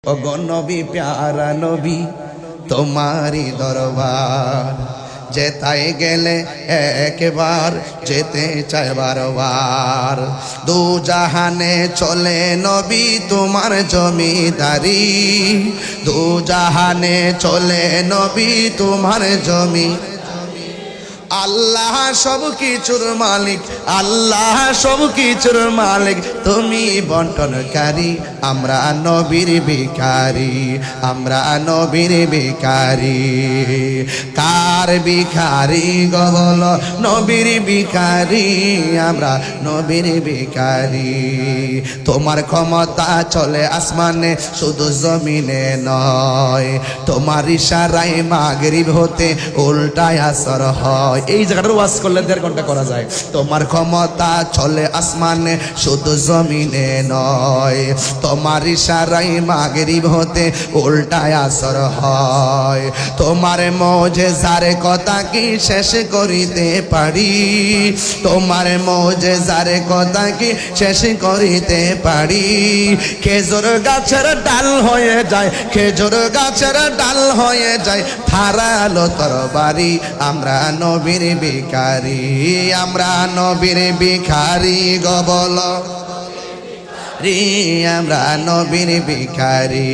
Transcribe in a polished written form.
ওগো নবী প্যারা নবী তোমারি দরবার যেতাই গেলে একবার যেতে চাই বারবার। দু জাহানে চলে নবী তোমার জমিদারি, দু জাহানে চলে নবী তোমার জমি। আল্লাহ সব কিছুর মালিক, আল্লাহ সব কিছুর মালিক, তুমি বন্টনকারী। আমরা নবীর ভিখারি, আমরা নবীর ভিখারি। কার ভিখারি গো বলো? নবীর ভিখারি, আমরা নবীর ভিখারি। তোমার ক্ষমতা চলে আসমানে শুধু জমিনে নয়, তোমার ইশারায় মাগরিব হতে উল্টায় আসর হয়। এই জায়গাটার ওয়াজ করলে 1.5 ঘন্টা করা যায়। তোমার ক্ষমতা চলে আসমানে শুধু জমিনে নয়, তোমার ইশারায় মাগরিব হতে উল্টায় আসর হয়। তোমার মুজিজার কথা কি শেষ করিতে পারি? তোমার মুজিজার কথা কি শেষ করিতে পারি? খেজুর গাছের ডাল হয়ে যায়, খেজুর গাছের ডাল হয়ে যায় ধারালো তরবারি। আমরা নবীর ভিখারি, আমরা নবীর ভিখারি গো বলো রে, আমরা নবীর ভিখারি।